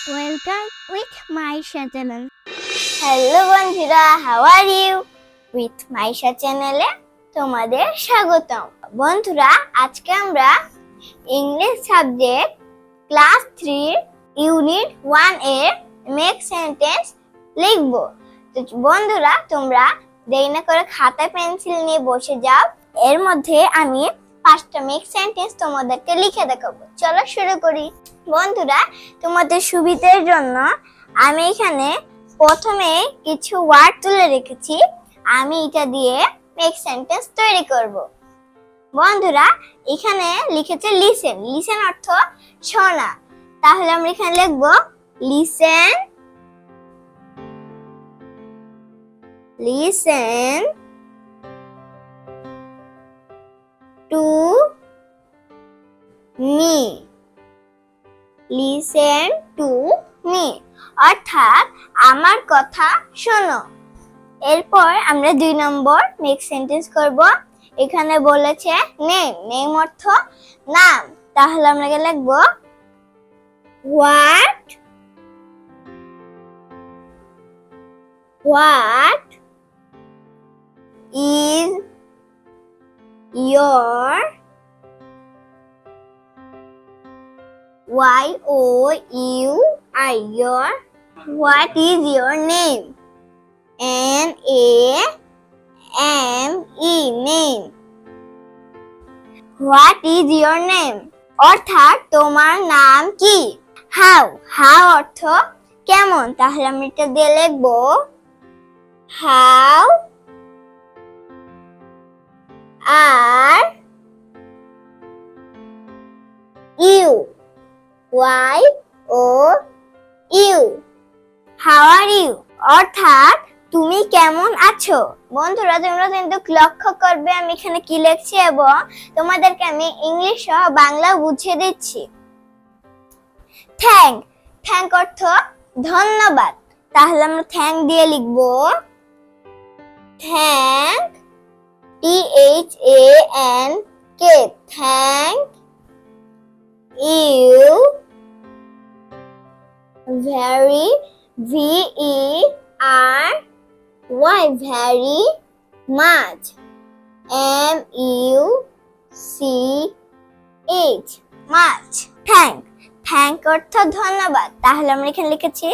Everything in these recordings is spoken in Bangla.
Welcome with Maisha channel. Hello বন্ধুরা, how are you? With Maisha চ্যানেলে তোমাদের স্বাগতম। বন্ধুরা, আজকে আমরা ইংলিশ সাবজেক্ট ক্লাস 3 ইউনিট 1 এর মেক সেন্টেন্স লিখব। তো বন্ধুরা, তোমরা দেরি না করে খাতা পেন্সিল নিয়ে বসে যাও। এর মধ্যে আমি 5টা মেক সেন্টেন্স তোমাদেরকে লিখে দেখাবো। চলো শুরু করি। বন্ধুরা, তোমাদের সুবিধার জন্য আমি এখানে প্রথমে কিছু ওয়ার্ড তুলে রেখেছি। আমি এটা দিয়ে মেক সেন্টেন্স তৈরি করব। বন্ধুরা, এখানে লিখেছে লিসেন। লিসেন অর্থ শোনা। তাহলে আমরা এখানে লিখব listen, listen to me, listen to me অর্থাৎ আমার কথা শোনো। এরপর আমরা 2 নম্বর মেক সেন্টেন্স করব। এখানে বলেছে নেম। নেম অর্থ নাম। তাহলে আমরা লিখব what is your your what is your name? N-A-M-E name. What is your name? অর্থাৎ তোমার নাম কি? How অর্থ কেমন। তাহলে আমি এটা দিয়ে লিখব How are you? You. How are you? অর্থাৎ তুমি কেমন আছো। বন্ধুরা, তোমরা কিন্তু লক্ষ্য করবে আমি এখানে কি লিখছি এবং তোমাদেরকে আমি ইংলিশ সহ বাংলা বুঝিয়ে দিচ্ছি। থ্যাংক অর্থ ধন্যবাদ। তাহলে আমরা থ্যাংক দিয়ে লিখব thank, THANK, thank you very, VERY, very much, MUCH, much. Thank অর্থ ধন্যবাদ। তাহলে আমরা এখানে লিখেছি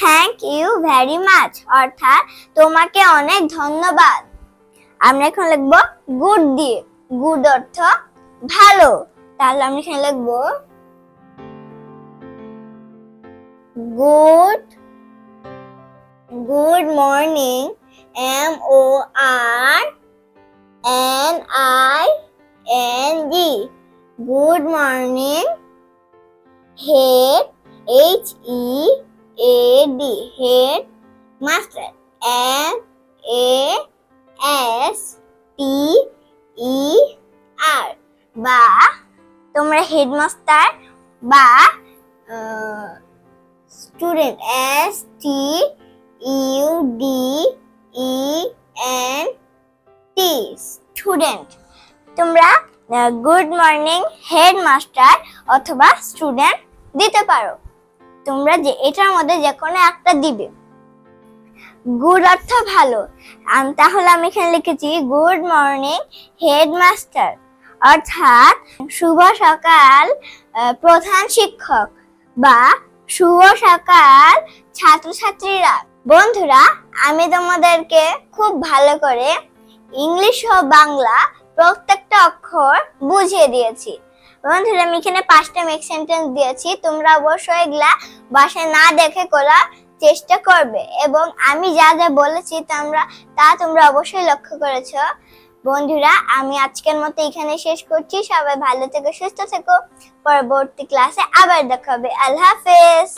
থ্যাংক ইউ ভেরি মাচ অর্থাৎ তোমাকে অনেক ধন্যবাদ। আমরা এখন লিখব গুড দিয়ে। গুড অর্থ ভালো। তাহলে আমরা এখানে লিখব good morning, MORNING, good morning. Head, HEAD, head. Master, MASTER, বা তোমরা হেডমাস্টার বা স্টুডেন্ট, STUDENT, স্টুডেন্ট। তোমরা গুড মর্নিং হেডমাস্টার অথবা স্টুডেন্ট দিতে পারো। তোমরা যে এটার মধ্যে যে কোনো একটা দিবে। গুড অর্থ ভালো। তাহলে আমি এখানে লিখেছি গুড মর্নিং হেডমাস্টার অর্থাৎ শুভ সকাল প্রধান শিক্ষক বা শুভ সকাল ছাত্রছাত্রীরা। বন্ধুরা, আমি তোমাদেরকে খুব ভালো করে ইংলিশ ও বাংলা প্রত্যেকটা অক্ষর বুঝিয়ে দিয়েছি। বন্ধুরা, আমি এখানে 5টা মেক সেন্টেন্স দিয়েছি। তোমরা অবশ্যই এগুলা বাসায় না দেখে করার চেষ্টা করবে এবং আমি যা যা বলেছি তা তোমরা অবশ্যই লক্ষ্য করেছো। বন্ধুরা, আমি আজকের মতো এখানে শেষ করছি। সবাই ভালো থেকো, সুস্থ থেকো। পরবর্তী ক্লাসে আবার দেখা হবে। আল্লাহ হাফেজ।